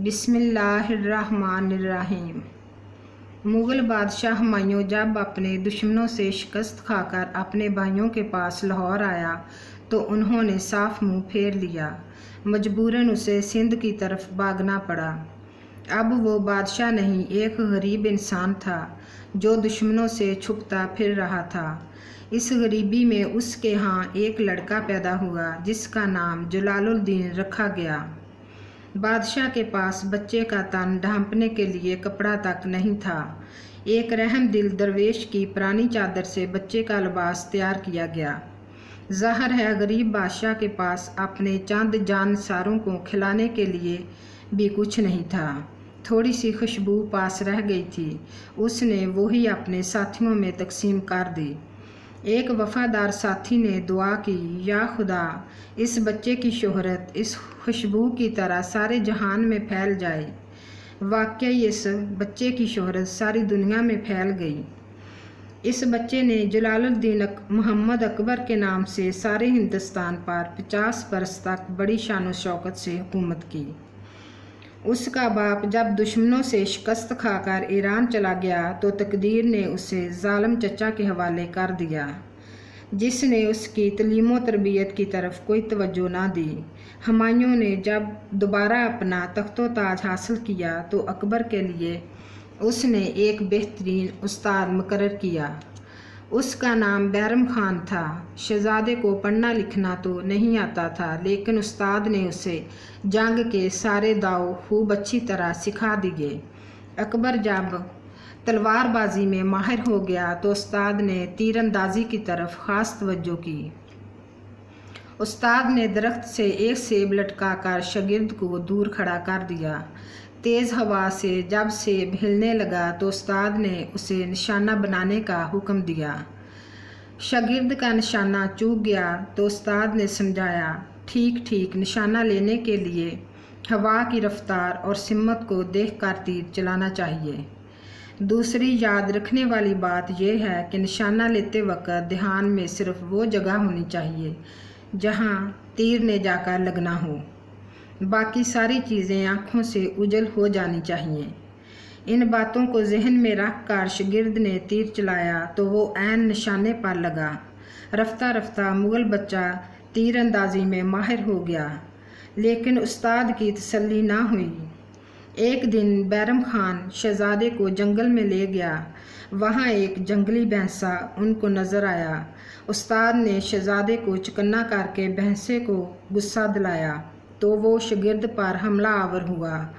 बिस्मिल्लाहिर्रहमानिर्रहीम। मुग़ल बादशाह हुमायूं जब अपने दुश्मनों से शिकस्त खाकर अपने भाइयों के पास लाहौर आया तो उन्होंने साफ मुंह फेर लिया। मजबूरन उसे सिंध की तरफ भागना पड़ा। अब वो बादशाह नहीं, एक गरीब इंसान था जो दुश्मनों से छुपता फिर रहा था। इस गरीबी में उसके यहाँ एक लड़का पैदा हुआ जिसका नाम जलालुद्दीन रखा गया। बादशाह के पास बच्चे का तन ढांपने के लिए कपड़ा तक नहीं था। एक रहमदिल दरवेश की पुरानी चादर से बच्चे का लिबास तैयार किया गया। ज़ाहिर है गरीब बादशाह के पास अपने चंद जानसारों को खिलाने के लिए भी कुछ नहीं था। थोड़ी सी खुशबू पास रह गई थी, उसने वही अपने साथियों में तकसीम कर दी। एक वफ़ादार साथी ने दुआ की, या खुदा, इस बच्चे की शोहरत इस खुशबू की तरह सारे जहान में फैल जाए। वाकई इस बच्चे की शोहरत सारी दुनिया में फैल गई। इस बच्चे ने जलालुद्दीन मोहम्मद अकबर के नाम से सारे हिंदुस्तान पर 50 बरस तक बड़ी शान शौकत से हुकूमत की। उसका बाप जब दुश्मनों से शिकस्त खाकर ईरान चला गया तो तकदीर ने उसे जालिम चचा के हवाले कर दिया, जिसने उसकी तलीम व तरबियत की तरफ कोई तवज्जो ना दी। हुमायूं ने जब दोबारा अपना तख्तो ताज हासिल किया तो अकबर के लिए उसने एक बेहतरीन उस्ताद मुकर्रर किया। उसका नाम बैरम खान था। शहजादे को पढ़ना लिखना तो नहीं आता था, लेकिन उस्ताद ने उसे जंग के सारे दाव खूब अच्छी तरह सिखा दिए। अकबर जब तलवारबाजी में माहिर हो गया तो उस्ताद ने तीरंदाजी की तरफ ख़ास तवज्जो की। उस्ताद ने दरख्त से एक सेब लटका कर शागिर्द को दूर खड़ा कर दिया। तेज़ हवा से जब सेब हिलने लगा तो उस्ताद ने उसे निशाना बनाने का हुक्म दिया। शागिर्द का निशाना चूक गया तो उस्ताद ने समझाया, ठीक ठीक निशाना लेने के लिए हवा की रफ्तार और सिमत को देखकर तीर चलाना चाहिए। दूसरी याद रखने वाली बात यह है कि निशाना लेते वक्त ध्यान में सिर्फ वो जगह होनी चाहिए जहाँ तीर ने जाकर लगना हो। बाकी सारी चीज़ें आँखों से उजल हो जानी चाहिए। इन बातों को जहन में रख कर शागिर्द ने तीर चलाया तो वो ऐन निशाने पर लगा। रफ्ता रफ्ता मुग़ल बच्चा तीर अंदाजी में माहिर हो गया, लेकिन उस्ताद की तसल्ली ना हुई। एक दिन बैरम खान शहजादे को जंगल में ले गया। वहाँ एक जंगली भैंसा उनको नज़र आया। उस्ताद ने शहजादे को चकन्ना करके भैंसे को गुस्सा दिलाया तो वो शागिर्द पर हमला आवर हुआ।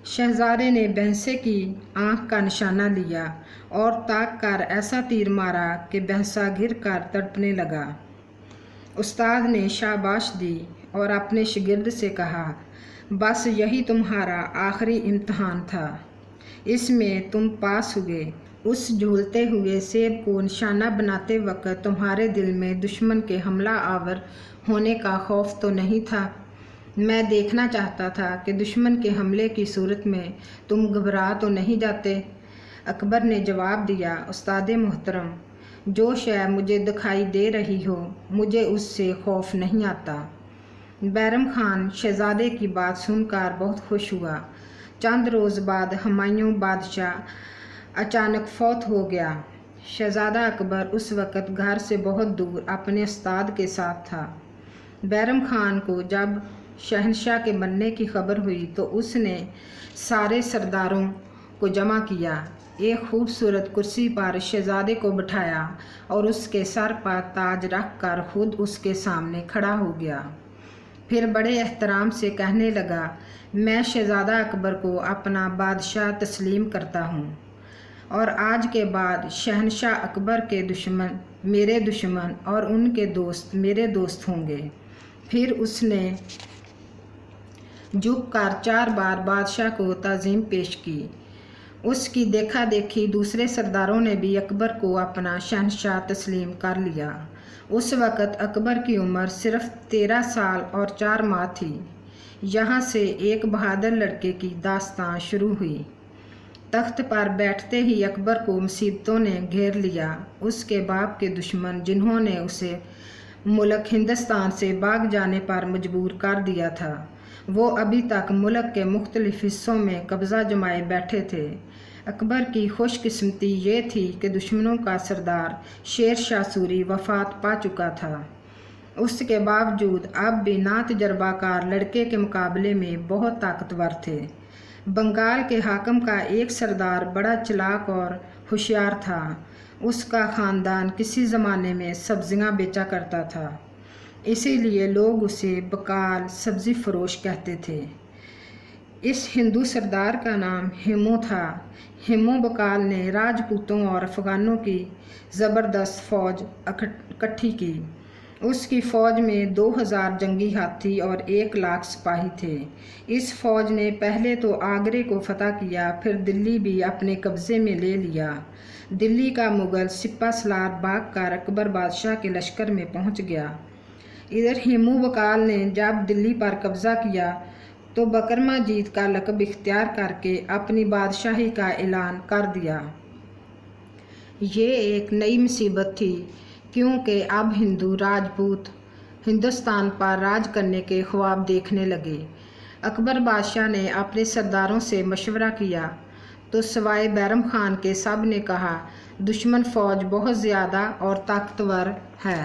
शहजादे ने भैंसे की आँख का निशाना लिया और ताक कर ऐसा तीर मारा कि भैंसा गिर कर तड़पने लगा। उस्ताद ने शाबाश दी और अपने शागिर्द से कहा, बस यही तुम्हारा आखिरी इम्तहान था, इसमें तुम पास हुए। उस झूलते हुए सेब को निशाना बनाते वक्त तुम्हारे दिल में दुश्मन के हमला आवर होने का खौफ तो नहीं था? मैं देखना चाहता था कि दुश्मन के हमले की सूरत में तुम घबरा तो नहीं जाते। अकबर ने जवाब दिया, उस्ताद मोहतरम, जो शय मुझे दिखाई दे रही हो मुझे उससे खौफ नहीं आता। बैरम खान शहजादे की बात सुनकर बहुत खुश हुआ। चंद रोज़ बाद हुमायूं बादशाह अचानक फौत हो गया। शहजादा अकबर उस वक़्त घर से बहुत दूर अपने उस्ताद के साथ था। बैरम खान को जब शहनशाह के बनने की खबर हुई तो उसने सारे सरदारों को जमा किया। एक खूबसूरत कुर्सी पर शहजादे को बिठाया और उसके सर पर ताज रख कर खुद उसके सामने खड़ा हो गया। फिर बड़े एहतराम से कहने लगा, मैं शहजादा अकबर को अपना बादशाह तस्लीम करता हूँ और आज के बाद शहनशाह अकबर के दुश्मन मेरे दुश्मन और उनके दोस्त मेरे दोस्त होंगे। फिर उसने झुककर 4 बार बादशाह को ताज़ीम पेश की। उसकी देखा देखी दूसरे सरदारों ने भी अकबर को अपना शहनशाह तस्लीम कर लिया। उस वक़्त अकबर की उम्र सिर्फ 13 साल और 4 माह थी। यहाँ से एक बहादुर लड़के की दास्तां शुरू हुई। तख्त पर बैठते ही अकबर को मुसीबतों ने घेर लिया। उसके बाप के दुश्मन जिन्होंने उसे मुल्क हिंदुस्तान से भाग जाने पर मजबूर कर दिया था, وہ ابھی تک ملک کے مختلف حصوں میں قبضہ جمائے بیٹھے تھے۔ اکبر کی خوش قسمتی یہ تھی کہ دشمنوں کا سردار شیر شاہ سوری وفات پا چکا تھا۔ اس کے باوجود اب بھی نا تجربہ کار لڑکے کے مقابلے میں بہت طاقتور تھے۔ بنگال کے حاکم کا ایک سردار بڑا چلاک اور ہوشیار تھا۔ اس کا خاندان کسی زمانے میں سبزیاں بیچا کرتا تھا، اسی لیے لوگ اسے بقال سبزی فروش کہتے تھے۔ اس ہندو سردار کا نام ہیمو تھا۔ ہیمو بقال نے راجپوتوں اور افغانوں کی زبردست فوج اکٹھی کی۔ اس کی فوج میں 2000 جنگی ہاتھی اور 1 لاکھ سپاہی تھے۔ اس فوج نے پہلے تو آگرے کو فتح کیا، پھر دلی بھی اپنے قبضے میں لے لیا۔ دلی کا مغل سپہ سالار بھاگ کر اکبر بادشاہ کے لشکر میں پہنچ گیا۔ ادھر ہیمو بقال نے جب دلی پر قبضہ کیا تو بکرما جیت کا لقب اختیار کر کے اپنی بادشاہی کا اعلان کر دیا۔ یہ ایک نئی مصیبت تھی، کیونکہ اب ہندو راجپوت ہندوستان پر راج کرنے کے خواب دیکھنے لگے۔ اکبر بادشاہ نے اپنے سرداروں سے مشورہ کیا تو سوائے بیرم خان کے سب نے کہا، دشمن فوج بہت زیادہ اور طاقتور ہے،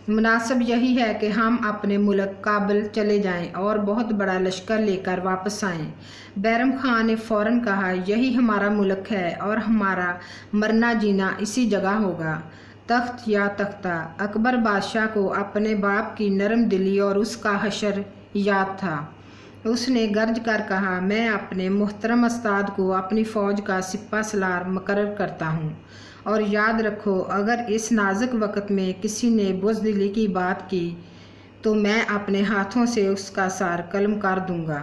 مناسب یہی ہے کہ ہم اپنے ملک کابل چلے جائیں اور بہت بڑا لشکر لے کر واپس آئیں۔ بیرم خان نے فوراً کہا، یہی ہمارا ملک ہے اور ہمارا مرنا جینا اسی جگہ ہوگا، تخت یا تختہ۔ اکبر بادشاہ کو اپنے باپ کی نرم دلی اور اس کا حشر یاد تھا۔ اس نے گرج کر کہا، میں اپنے محترم استاد کو اپنی فوج کا سپہ سالار مقرر کرتا ہوں، اور یاد رکھو اگر اس نازک وقت میں کسی نے بزدلی کی بات کی تو میں اپنے ہاتھوں سے اس کا سر قلم کر دوں گا۔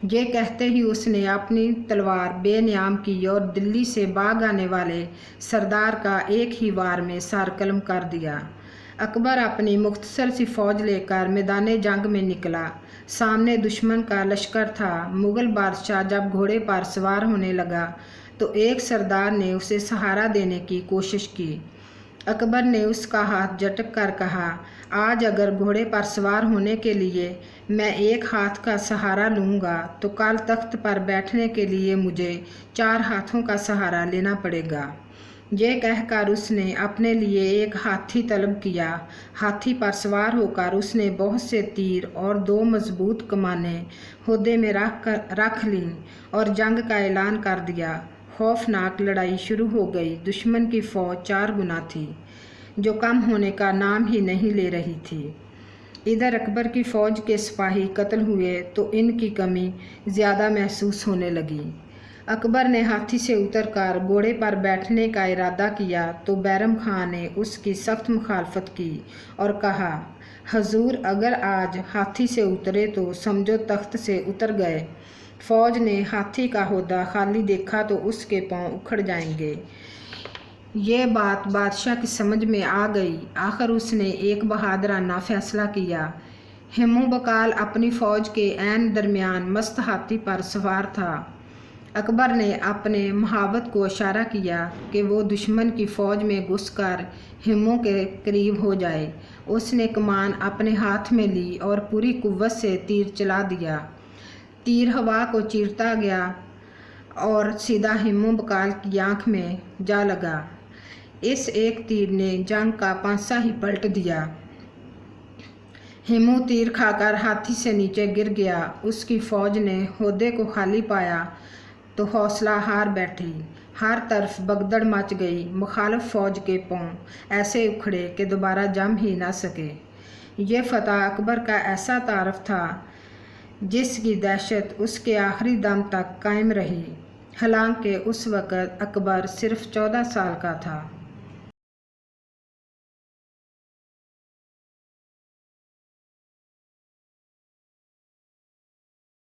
یہ کہتے ہی اس نے اپنی تلوار بے نیام کی اور دلی سے بھاگ آنے والے سردار کا ایک ہی وار میں سر قلم کر دیا۔ اکبر اپنی مختصر سی فوج لے کر میدان جنگ میں نکلا۔ سامنے دشمن کا لشکر تھا۔ مغل بادشاہ جب گھوڑے پر سوار ہونے لگا تو ایک سردار نے اسے سہارا دینے کی کوشش کی۔ اکبر نے اس کا ہاتھ جھٹک کر کہا، آج اگر گھوڑے پر سوار ہونے کے لیے میں ایک ہاتھ کا سہارا لوں گا تو کل تخت پر بیٹھنے کے لیے مجھے 4 ہاتھوں کا سہارا لینا پڑے گا۔ یہ کہہ کر اس نے اپنے لیے ایک ہاتھی طلب کیا۔ ہاتھی پر سوار ہو کر اس نے بہت سے تیر اور 2 مضبوط کمانیں ہودے میں رکھ لیں اور جنگ کا اعلان کر دیا۔ خوفناک لڑائی شروع ہو گئی۔ دشمن کی فوج 4 گنا تھی، جو کم ہونے کا نام ہی نہیں لے رہی تھی۔ ادھر اکبر کی فوج کے سپاہی قتل ہوئے تو ان کی کمی زیادہ محسوس ہونے لگی۔ اکبر نے ہاتھی سے اتر کر گھوڑے پر بیٹھنے کا ارادہ کیا تو بیرم خان نے اس کی سخت مخالفت کی اور کہا، حضور اگر آج ہاتھی سے اترے تو سمجھو تخت سے اتر گئے۔ فوج نے ہاتھی کا ہودہ خالی دیکھا تو اس کے پاؤں اکھڑ جائیں گے۔ یہ بات بادشاہ کی سمجھ میں آ گئی۔ آخر اس نے ایک بہادرانہ فیصلہ کیا۔ ہیمو بقال اپنی فوج کے عین درمیان مست ہاتھی پر سوار تھا۔ اکبر نے اپنے محاوت کو اشارہ کیا کہ وہ دشمن کی فوج میں گھس کر ہیمو کے قریب ہو جائے۔ اس نے کمان اپنے ہاتھ میں لی اور پوری قوت سے تیر چلا دیا۔ تیر ہوا کو چیرتا گیا اور سیدھا ہیمو بقال کی آنکھ میں جا لگا۔ اس ایک تیر نے جنگ کا پانسا ہی پلٹ دیا۔ ہیمو تیر کھا کر ہاتھی سے نیچے گر گیا۔ اس کی فوج نے ہودے کو خالی پایا تو حوصلہ ہار بیٹھی۔ ہر طرف بگدڑ مچ گئی۔ مخالف فوج کے پاؤں ایسے اکھڑے کہ دوبارہ جم ہی نہ سکے۔ یہ فتح اکبر کا ایسا تعارف تھا جس کی دہشت اس کے آخری دم تک قائم رہی، حالانکہ اس وقت اکبر صرف 14 سال کا تھا۔